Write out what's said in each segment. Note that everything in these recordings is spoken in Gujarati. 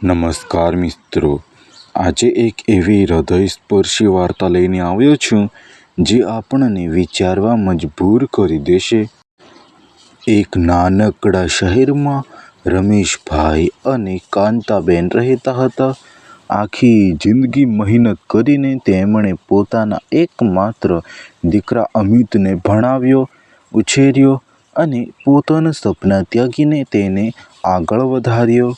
નમસ્કાર મિત્રો, આજે એક એવી હૃદયસ્પર્શી વાર્તા લઈને આવ્યો છું જે આપણને વિચારવા મજબૂર કરી દેશે. એક નાનકડા શહેરમાં રમેશભાઈ અને કાંતાબેન રહેતા હતા. આખી જિંદગી મહેનત કરીને તેમણે પોતાના એકમાત્ર દીકરા અમિતને ભણાવ્યો, ઉછેર્યો અને પોતાના સપના ત્યાગીને તેને આગળ વધાર્યો.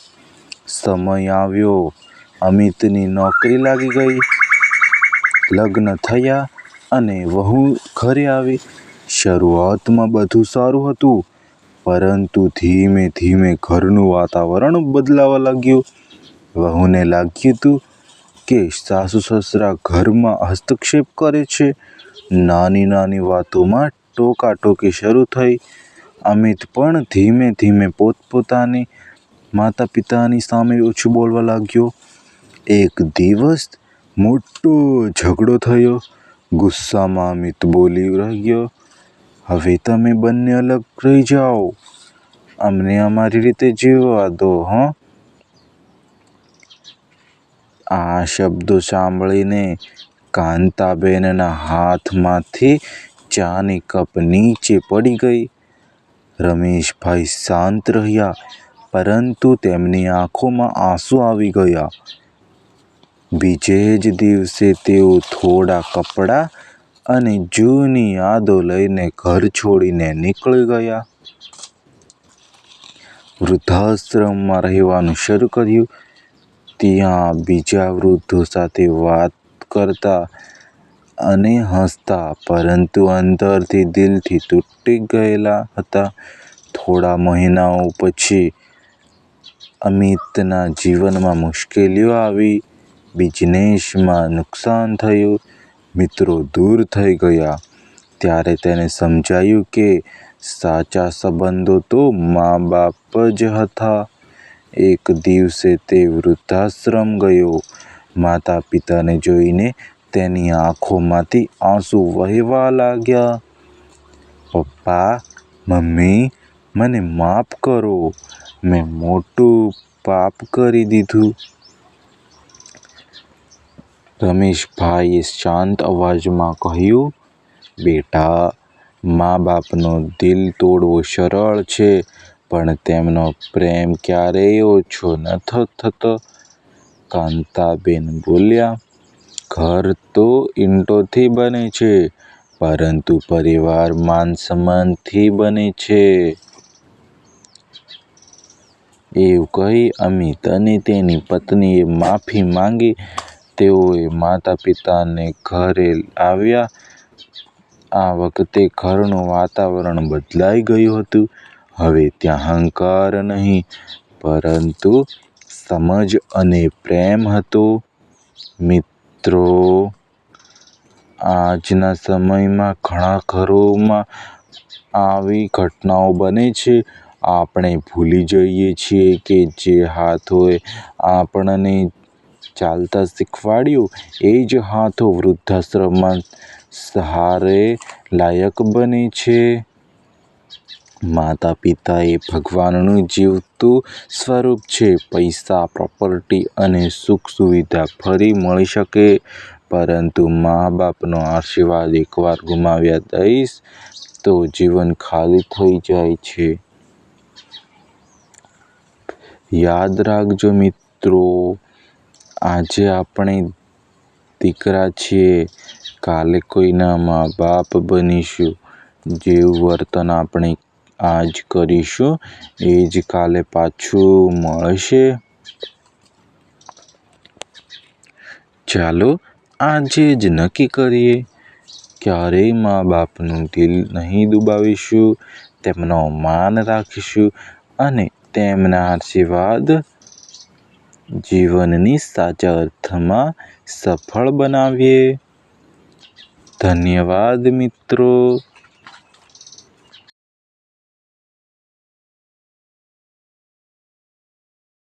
સમય આવ્યો, અમિતની નોકરી લાગી ગઈ, લગ્ન થયા અને વહુ ઘરે આવી. શરૂઆતમાં બધું સારું હતું, પરંતુ ધીમે ધીમે ઘરનું વાતાવરણ બદલાવા લાગ્યું. વહુને લાગ્યું હતું કે સાસુ સસરા ઘરમાં હસ્તક્ષેપ કરે છે. નાની નાની વાતોમાં ટોકાટોકી શરૂ થઈ. અમિત પણ ધીમે ધીમે પોતાની માતા પિતાની સામે ઓછું બોલવા લાગ્યો. એક દિવસ મોટો ઝઘડો થયો. ગુસ્સામાં અમિત બોલી રહ્યો, હવે તમે બંને અલગ રહી જાઓ, અમને અમારી રીતે જીવવા દો. આ શબ્દો સાંભળીને કાંતાબેનના હાથમાંથી ચાની કપ નીચે પડી ગઈ. રમેશભાઈ શાંત રહ્યા, પરંતુ તેમની આંખોમાં આંસુ આવી ગયા. બીજે જ દિવસે તેઓ થોડા કપડાં અને જૂની યાદો લઈને ઘર છોડીને નીકળી ગયા. વૃદ્ધાશ્રમમાં રહેવાનું શરૂ કર્યું. ત્યાં બીજા વૃદ્ધો સાથે વાત કરતા અને હસતા, પરંતુ અંદરથી દિલથી તૂટી ગયેલા હતા. થોડા મહિનાઓ પછી અમિતના જીવનમાં મુશ્કેલીઓ આવી. બિઝનેસમાં નુકસાન થયું, મિત્રો દૂર થઈ ગયા. ત્યારે તેને સમજાયું કે સાચા સંબંધો તો મા-બાપ જ હતા. એક દિવસે તે વૃદ્ધાશ્રમ ગયો. માતા પિતાને જોઈને તેની આંખોમાંથી આંસુ વહેવા લાગ્યા. પપ્પા, મમ્મી, મને માફ કરો, મેં મોટું પાપ કરી દીધું. રમેશભાઈએ શાંત અવાજમાં કહ્યું, બેટા, મા બાપનો દિલ તોડવો સરળ છે, પણ તેમનો પ્રેમ ક્યારેય ઓછો નથી થતો. કાંતાબેન બોલ્યા, ઘર તો ઈંટોથી બને છે, પરંતુ પરિવાર માન સન્માનથી બને છે. એવું કહી અમિત અને તેની પત્નીએ માફી માંગી. તેઓએ માતા પિતાને ઘરે આવ્યા. આ વખતે ઘરનું વાતાવરણ બદલાઈ ગયું હતું. હવે ત્યાં અહંકાર નહીં, પરંતુ સમજ અને પ્રેમ હતો. મિત્રો, આજના સમયમાં ઘણા ઘરોમાં આવી ઘટનાઓ બને છે. આપણે ભૂલી જઈએ છીએ કે જે હાથોએ આપણને ચાલતા શીખવાડ્યું, એ જ હાથો વૃદ્ધાશ્રમમાં સહારે લાયક બને છે. માતા પિતા એ ભગવાનનું જીવતું સ્વરૂપ છે. પૈસા, પ્રોપર્ટી અને સુખ સુવિધા ફરી મળી શકે, પરંતુ મા બાપનો આશીર્વાદ એકવાર ગુમાવી દઈશ તો જીવન ખાલી થઈ જાય છે. યાદ રાખજો મિત્રો, આજે આપણે દીકરા છીએ, કાલે કોઈના મા બાપ બનીશું. જેવું વર્તન આપણે આજ કરીશું, એ જ કાલે પાછું મળશે. ચાલો આજે જ નક્કી કરીએ, ક્યારેય મા બાપનું દિલ નહીં દુભાવીશું, તેમનું માન રાખીશું અને તેમના આશીર્વાદ જીવનની સાચા અર્થમાં સફળ બનાવીએ. ધન્યવાદ મિત્રો.